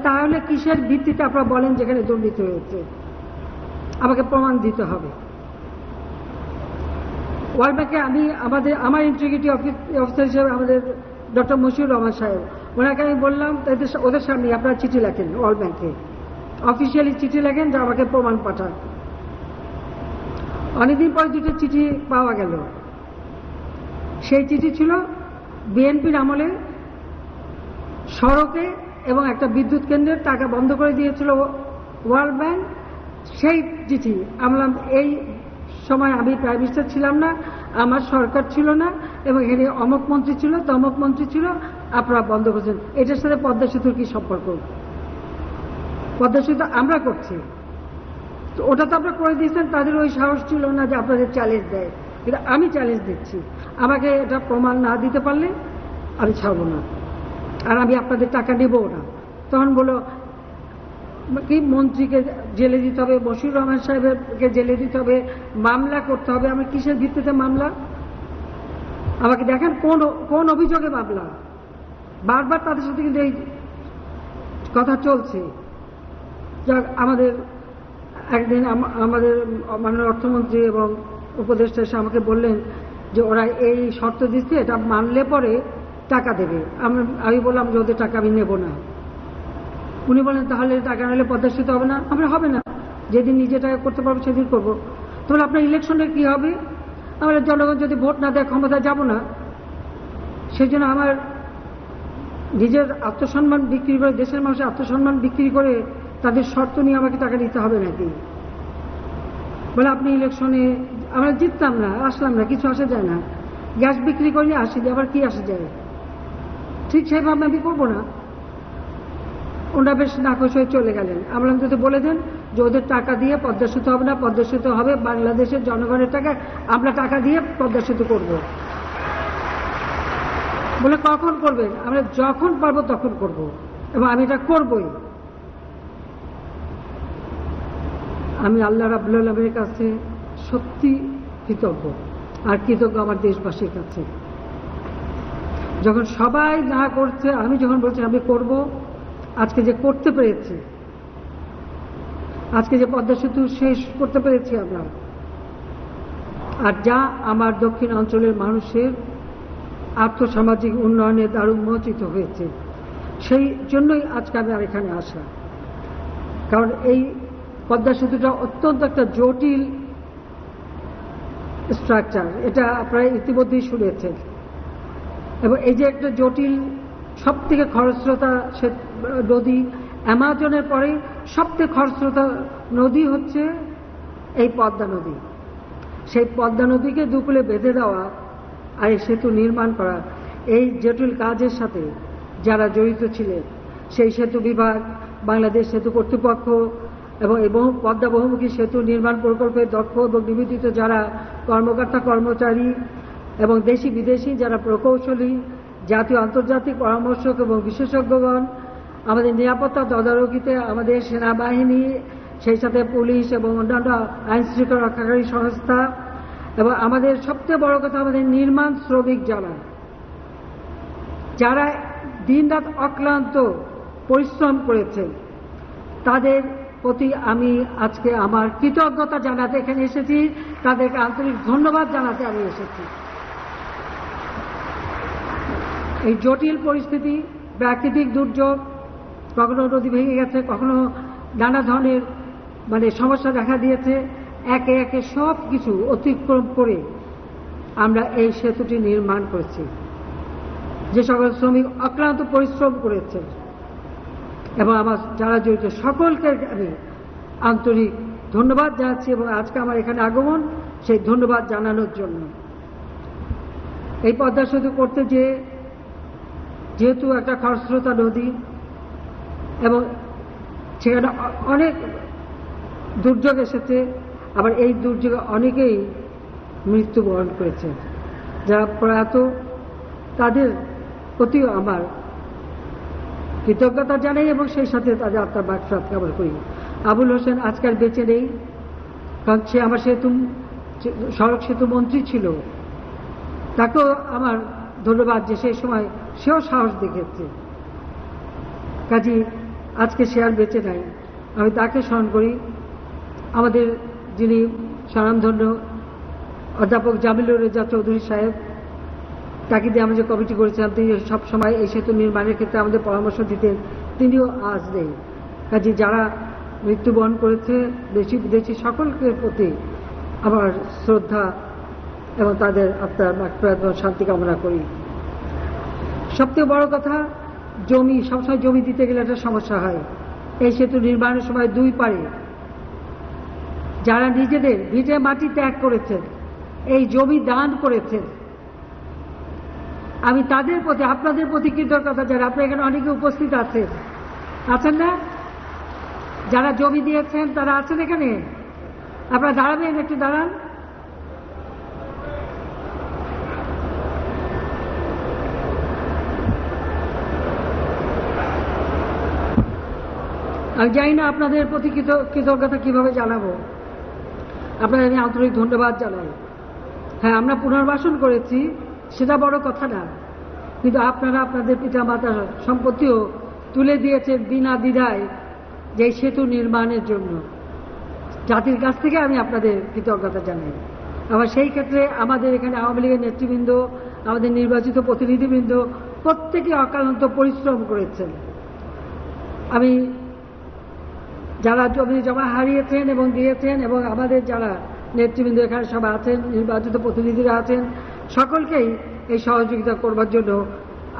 তাহলে কিসের ভিত্তিতে আপনারা বলেন যেখানে দুর্নীতি হয়েছে? আমাকে প্রমাণ দিতে হবে। ওয়ার্ল্ড ব্যাংকে আমি আমার ইন্টিগ্রিটি অফিসার হিসেবে আমাদের ডক্টর মশিউর রহমান সাহেব, ওনাকে আমি বললাম ওদের সামনে আপনারা চিঠি লেখেন, ওয়ার্ল্ড ব্যাংকে অফিসিয়ালি চিঠি লেখেন যে আমাকে প্রমাণ পাঠান। অনেকদিন পরে দুটো চিঠি পাওয়া গেল। সেই চিঠি ছিল বিএনপির আমলে সড়কে এবং একটা বিদ্যুৎ কেন্দ্রের টাকা বন্ধ করে দিয়েছিল ওয়ার্ল্ড ব্যাংক। সেই চিঠি আমরা এই সময় আমি প্রাইম মিনিস্টার ছিলাম না, আমার সরকার ছিল না, এবং এখানে অমুক মন্ত্রী ছিল, তমুক মন্ত্রী ছিল, আপনারা বন্ধ করেছেন। এটার সাথে পদ্মা সেতুর কি সম্পর্ক? পদ্মা সেতু আমরা করছি, তো ওটা তো আপনারা করে দিয়েছেন। তাদের ওই সাহস ছিল না যে আপনাদের চ্যালেঞ্জ দেয়, কিন্তু আমি চ্যালেঞ্জ দিচ্ছি। আমাকে এটা প্রমাণ না দিতে পারলে আমি ছাড়ব না, আর আমি আপনাদের টাকা নেবও না। তখন বলো কি মন্ত্রীকে জেলে দিতে হবে, বশির রহমান সাহেবকে জেলে দিতে হবে, মামলা করতে হবে। আমার কিসের ভিত্তিতে মামলা? আমাকে দেখেন কোন অভিযোগে মামলা। বারবার তাদের সাথে কিন্তু এই কথা চলছে। আমাদের একদিন আমাদের মাননীয় অর্থমন্ত্রী এবং উপদেষ্টা এসে আমাকে বললেন যে ওরা এই শর্ত দিচ্ছে, এটা মানলে পরে টাকা দেবে। আমি বললাম যে ওদের টাকা আমি নেব না। উনি বলেন তাহলে টাকা নিলে পদ্মা সেতু হবে না। আমরা হবে না, যেদিন নিজে টাকা করতে পারবো সেদিন করবো। তাহলে আপনার ইলেকশনের কি হবে? আমরা জনগণ যদি ভোট না দেয় ক্ষমতা যাব না। সেই জন্য আমার নিজের আত্মসম্মান বিক্রি করে, দেশের মানুষের আত্মসম্মান বিক্রি করে তাদের শর্ত নিয়ে আমাকে টাকা দিতে হবে নাকি? বলে আপনি ইলেকশনে আমরা জিততাম না, আসলাম না, কিছু আসে যায় না। গ্যাস বিক্রি করলে আসি, আবার কি আসে যায়? ঠিক সেইভাবে আমি করবো না। ওনারা বেশ নাকশ হয়ে চলে গেলেন। আমরা যদি বলে দেন যে ওদের টাকা দিয়ে পদ্মা সেতু হবে না, পদ্মা সেতু হবে বাংলাদেশের জনগণের টাকায়, আমরা টাকা দিয়ে পদ্মা সেতু করব। বলে কখন করবেন? আমরা যখন পারবো তখন করব, এবং আমি এটা করবই। আমি আল্লাহ রাব্বুল আলামিনের কাছে সত্যি কৃতজ্ঞ, আর কৃতজ্ঞ আমার দেশবাসীর কাছে। যখন সবাই না করছে, আমি যখন বলছি আমি করব, আজকে যে করতে পেরেছি, আজকে যে পদ্মা সেতু শেষ করতে পেরেছি আমরা, আর যা আমার দক্ষিণ অঞ্চলের মানুষের আর্থসামাজিক উন্নয়নে দ্বার উন্মোচিত হয়েছে, সেই জন্যই আজকে আমি আর এখানে আসা। কারণ এই পদ্মা সেতুটা অত্যন্ত একটা জটিল স্ট্রাকচার, এটা আপনারা ইতিমধ্যেই শুনেছেন। এবং এই যে একটা জটিল, সব থেকে খরস্রোতা নদী, অ্যামাজনের পরে সবথেকে খরস্রোতা নদী হচ্ছে এই পদ্মা নদী। সেই পদ্মা নদীকে দুকুলে বেঁধে দেওয়া আর এই সেতু নির্মাণ করা, এই জটিল কাজের সাথে যারা জড়িত ছিলেন, সেই সেতু বিভাগ, বাংলাদেশ সেতু কর্তৃপক্ষ এবং এই পদ্মা বহুমুখী সেতু নির্মাণ প্রকল্পে দক্ষ এবং নিবেদিত যারা কর্মকর্তা কর্মচারী এবং দেশি বিদেশি যারা প্রকৌশলী, জাতীয় আন্তর্জাতিক পরামর্শক এবং বিশেষজ্ঞগণ, আমাদের নিরাপত্তা তদারকিতে আমাদের সেনাবাহিনী, সেই সাথে পুলিশ এবং অন্যান্য আইন শৃঙ্খলা রক্ষাকারী সংস্থা, এবং আমাদের সবচেয়ে বড় কথা আমাদের নির্মাণ শ্রমিক যারা দিনরাত অক্লান্ত পরিশ্রম করেছেন, তাদের প্রতি আমি আজকে আমার কৃতজ্ঞতা জানাতে এখানে এসেছি, তাদেরকে আন্তরিক ধন্যবাদ জানাতে আমি এসেছি। এই জটিল পরিস্থিতি, প্রাকৃতিক দুর্যোগ, কখনো নদী ভেঙে গেছে, কখনো নানা ধরনের সমস্যা দেখা দিয়েছে, একে একে সব কিছু অতিক্রম করে আমরা এই সেতুটি নির্মাণ করেছি। যে সকল শ্রমিক অক্লান্ত পরিশ্রম করেছে এবং আমার যারা জড়িত সকলকে আমি আন্তরিক ধন্যবাদ জানাচ্ছি, এবং আজকে আমার এখানে আগমন সেই ধন্যবাদ জানানোর জন্য। এই পদ্মা সেতু করতে যেহেতু একটা খরস্রোতা নদী এবং সেখানে অনেক দুর্যোগ এসেছে, আবার এই দুর্যোগে অনেকেই মৃত্যুবরণ করেছে, যারা প্রয়াত, তাদের প্রতিও আমার কৃতজ্ঞতা জানাই এবং সেই সাথে তাদের আত্মার মাগফিরাত কামনা করি। আবুল হোসেন আজকাল বেঁচে নেই, কারণ সে আমার সড়ক সেতু মন্ত্রী ছিল। তাকেও আমার ধন্যবাদ যে সেই সময় সেও সাহস দেখেছে। কাজী আজকে সে আর বেঁচে নাই, আমি তাকে স্মরণ করি। আমাদের যিনি স্বনামধন্য অধ্যাপক জামিলুর রেজা চৌধুরী সাহেব, তাকে দিয়ে আমরা যে কমিটি করেছিলাম, তিনি সবসময় এই সেতু নির্মাণের ক্ষেত্রে আমাদের পরামর্শ দিতেন, তিনিও আজ নেই। কাজে যারা মৃত্যুবরণ করেছে, দেশি বিদেশি সকলকে প্রতি আমার শ্রদ্ধা এবং তাদের আত্মার মাগফিরাত এবং শান্তি কামনা করি। সবথেকে বড় কথা, জমি, সবসময় জমি দিতে গেলে একটা সমস্যা হয়। এই সেতু নির্মাণের সময় দুই পারে যারা নিজেদের ভিটে মাটি ত্যাগ করেছেন, এই জমি দান করেছেন, আমি তাদের প্রতি, আপনাদের প্রতি কৃতজ্ঞতা জানাই। আপনারা এখানে অনেকে উপস্থিত আছেন না? যারা জমি দিয়েছেন তারা আছেন এখানে? আপনারা দাঁড়াবেন, একটু দাঁড়ান। আমি জানি না আপনাদের প্রতি কৃতজ্ঞতা কিভাবে জানাবো। আপনাদের আমি আন্তরিক ধন্যবাদ জানাই। হ্যাঁ, আমরা পুনর্বাসন করেছি, সেটা বড় কথা না, কিন্তু আপনারা আপনাদের পিতামাতার সম্পত্তিও তুলে দিয়েছেন বিনা দ্বিধায় যে সেতু নির্মাণের জন্য। জাতির কাছ থেকে আমি আপনাদের কৃতজ্ঞতা জানাই। আবার সেই ক্ষেত্রে আমাদের এখানে আওয়ামী লীগের নেতৃবৃন্দ, আমাদের নির্বাচিত প্রতিনিধিবৃন্দ প্রত্যেকে অক্লান্ত পরিশ্রম করেছেন। আমি যারা জমি জমা হারিয়েছেন এবং দিয়েছেন, এবং আমাদের যারা নেতৃবৃন্দ এখানে সব আছেন, নির্বাচিত প্রতিনিধিরা আছেন, সকলকেই এই সহযোগিতা করবার জন্য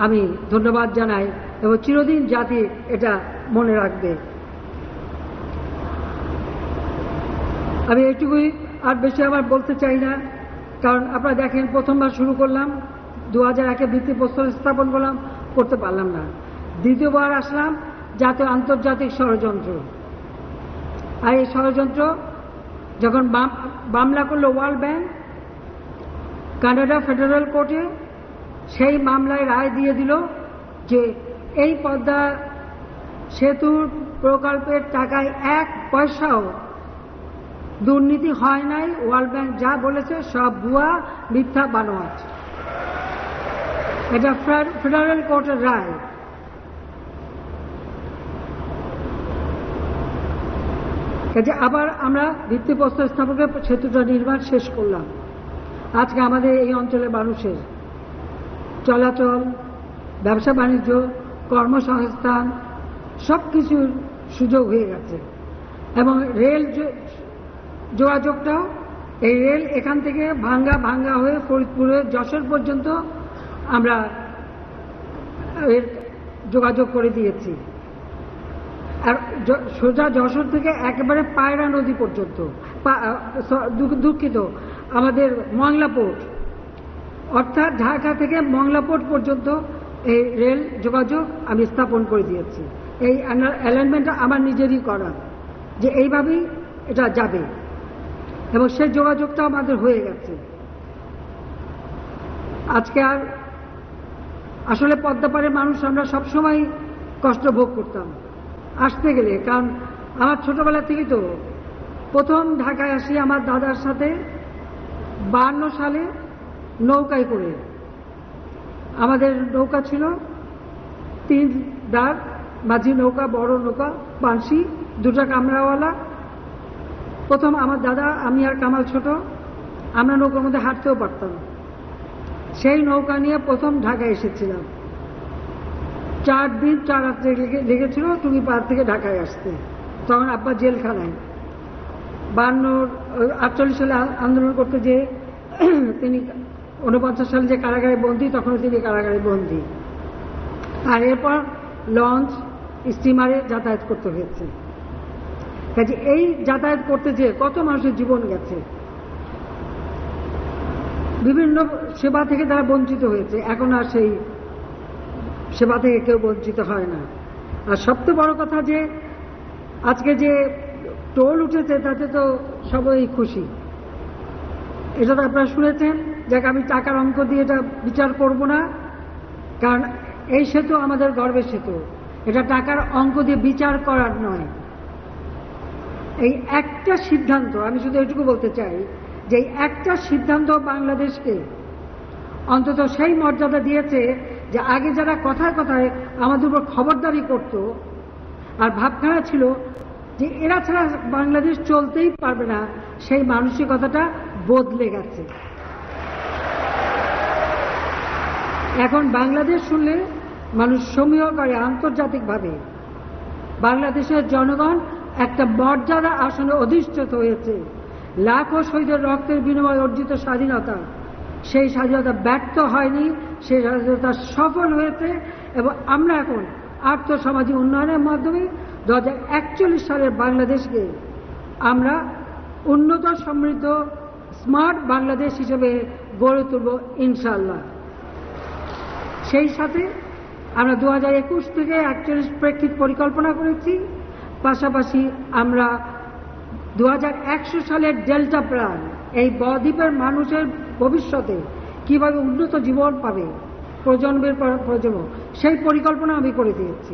আমি ধন্যবাদ জানাই, এবং চিরদিন জাতি এটা মনে রাখবে। আমি এইটুকুই, আর বেশি আমার বলতে চাই না, কারণ আপনারা দেখেন প্রথমবার শুরু করলাম, 2001-এ ভিত্তিপ্রস্তর স্থাপন করতে পারলাম না। দ্বিতীয়বার আসলাম, জাতীয় আন্তর্জাতিক ষড়যন্ত্র, আর এই ষড়যন্ত্র যখন মামলা করলো ওয়ার্ল্ড ব্যাংক কানাডা ফেডারেল কোর্টে, সেই মামলায় রায় দিয়ে দিল যে এই পদ্মা সেতুর প্রকল্পের টাকায় 1 পয়সাও দুর্নীতি হয় নাই। ওয়ার্ল্ড ব্যাংক যা বলেছে সব ভুয়া, মিথ্যা, বানোয়াট। এটা ফেডারেল কোর্টের রায়। কাজে আবার আমরা ভিত্তিপ্রস্তর স্থাপনে সেতুটা নির্মাণ শেষ করলাম। আজকে আমাদের এই অঞ্চলের মানুষের চলাচল, ব্যবসা বাণিজ্য, কর্মসংস্থান সবকিছুর সুযোগ হয়ে গেছে। এবং রেল যোগাযোগটাও, এই রেল এখান থেকে ভাঙ্গা হয়ে ফরিদপুরের যশোর পর্যন্ত আমরা এর যোগাযোগ করে দিয়েছি। আর সোজা যশোর থেকে একেবারে পায়রা নদী পর্যন্ত, দুঃখিত, আমাদের মংলা পোর্ট, অর্থাৎ ঢাকা থেকে মংলা পোর্ট পর্যন্ত এই রেল যোগাযোগ আমি স্থাপন করে দিয়েছি। এই অ্যালাইনমেন্টটা আমার নিজেরই করা, যে এইভাবেই এটা যাবে, এবং সেই যোগাযোগটা আমাদের হয়ে গেছে। আজকে আর আসলে পদ্মাপাড়ের মানুষ আমরা সবসময় কষ্ট ভোগ করতাম আসতে গেলে, কারণ আমার ছোটবেলা থেকেই তো প্রথম ঢাকায় আসি আমার দাদার সাথে 52 সালে নৌকায় করে। আমাদের নৌকা ছিল 3 দাঁড়, মাঝি নৌকা, বড় নৌকা, বাঁশি, 2টা কামরাওয়ালা। প্রথম আমার দাদা, আমি আর কামাল ছোট, আমরা নৌকার মধ্যে হাঁটতেও পারতাম। সেই নৌকা নিয়ে প্রথম ঢাকায় এসেছিলাম। 4 দিন 4 রাত্রে লেগেছিল টুঙ্গিপাড় থেকে ঢাকায় আসতে। তখন আব্বা জেলখানায় 48 সালে আন্দোলন করতে, যে তিনি 49 সালে যে কারাগারে বন্দী, তখনও তিনি কারাগারে বন্দী। আর এরপর লঞ্চ, স্টিমারে যাতায়াত করতে হয়েছে। কাজে এই যাতায়াত করতে যেয়ে কত মানুষের জীবন গেছে, বিভিন্ন সেবা থেকে তারা বঞ্চিত হয়েছে। এখন আর সেই সেবা থেকে কেউ বঞ্চিত হয় না। আর সবচেয়ে বড় কথা যে আজকে যে টোল উঠেছে তাতে তো সবাই খুশি। এটা তো আপনারা শুনেছেন, যাক আমি টাকার অঙ্ক দিয়ে এটা বিচার করব না, কারণ এই সেতু আমাদের গর্বের সেতু, এটা টাকার অঙ্ক দিয়ে বিচার করার নয়। এই একটা সিদ্ধান্ত, আমি শুধু এটুকু বলতে চাই যে এই একটা সিদ্ধান্ত বাংলাদেশকে অন্তত সেই মর্যাদা দিয়েছে যে আগে যারা কথায় কথায় আমাদের উপর খবরদারি করত আর ভাবখানা ছিল যে এরা ছাড়া বাংলাদেশ চলতেই পারবে না, সেই মানসিকতাটা বদলে গেছে। এখন বাংলাদেশ শুনলে মানুষ সমীহ করে আন্তর্জাতিকভাবে। বাংলাদেশের জনগণ একটা মর্যাদা আসনে অধিষ্ঠিত হয়েছে। লাখো শহীদের রক্তের বিনিময়ে অর্জিত স্বাধীনতা, সেই স্বাধীনতা ব্যর্থ হয়নি, সেই স্বাধীনতা সফল হয়েছে। এবং আমরা এখন আর্থসামাজিক উন্নয়নের মাধ্যমে 2041 সালের বাংলাদেশকে আমরা উন্নত, সমৃদ্ধ, স্মার্ট বাংলাদেশ হিসেবে গড়ে তুলব ইনশাআল্লাহ। সেই সাথে আমরা 2021 থেকে 41 প্রেক্ষিত পরিকল্পনা করেছি। পাশাপাশি আমরা 2100 সালের ডেল্টা প্ল্যান, এই বদ্বীপের মানুষের ভবিষ্যতে কিভাবে উন্নত জীবন পাবে প্রজন্মের পর প্রজন্ম, সেই পরিকল্পনা আমি করে দিয়েছি।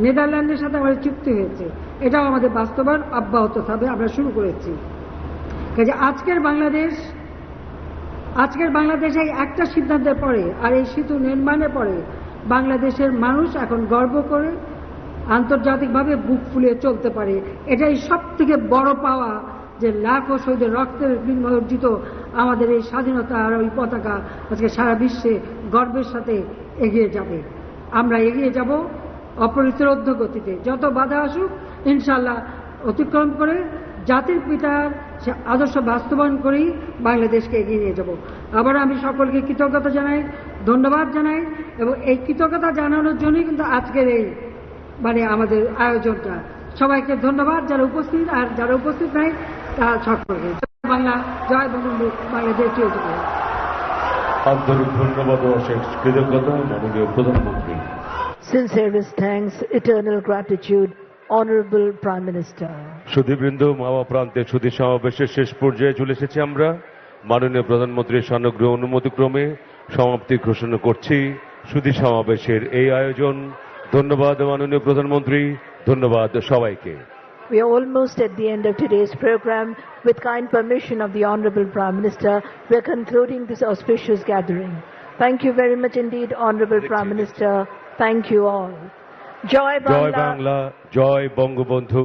নেদারল্যান্ডের সাথে আমাদের চুক্তি হয়েছে, এটাও আমাদের বাস্তবায়ন অব্যাহত থাকবে, আমরা শুরু করেছি। কাজে আজকের বাংলাদেশ এই একটা সিদ্ধান্তের পরে আর এই সেতু নির্মাণের পরে বাংলাদেশের মানুষ এখন গর্ব করে আন্তর্জাতিকভাবে বুক ফুলিয়ে চলতে পারে। এটাই সব থেকে বড় পাওয়া, যে লাখো শহীদের রক্তের বিনিময়ে অর্জিত আমাদের এই স্বাধীনতা আর ওই পতাকা আজকে সারা বিশ্বে গর্বের সাথে এগিয়ে যাবে। আমরা এগিয়ে যাব অপরিতরোধ্য গতিতে, যত বাধা আসুক ইনশাআল্লাহ অতিক্রম করে জাতির পিতার সে আদর্শ বাস্তবায়ন করেই বাংলাদেশকে এগিয়ে নিয়ে যাব। আবার আমি সকলকে কৃতজ্ঞতা জানাই, ধন্যবাদ জানাই, এবং এই কৃতজ্ঞতা জানানোর জন্যই কিন্তু আজকের এই আমাদের আয়োজনটা। সবাইকে ধন্যবাদ, যারা উপস্থিত আর যারা উপস্থিত নাই তারা সকলকে বাংলা, জয় বঙ্গবন্ধু, বাংলাদেশ চিরজীবী। আন্তরিক ধন্যবাদ ও অশেষ কৃতজ্ঞতা মাননীয় প্রধানমন্ত্রী। Sincerest thanks, eternal gratitude, Honorable Prime Minister. সুধীবৃন্দ, মাওয়া প্রান্তে সুধী সমাবেশের শেষ পর্যায়ে চলে এসেছি আমরা। মাননীয় প্রধানমন্ত্রীর সানুগ্রহ অনুমতিক্রমে সমাপ্তি ঘোষণা করছি সুধী সমাবেশের এই আয়োজন। ধন্যবাদ মাননীয় প্রধানমন্ত্রী, ধন্যবাদ সবাইকে। We are almost at the end of today's program. With kind permission of the Honorable Prime Minister, we are concluding this auspicious gathering. Thank you very much indeed, Honorable Prime Minister. Thank you all. Joy Joy Bangla. Bangla, Joy Bangabandhu.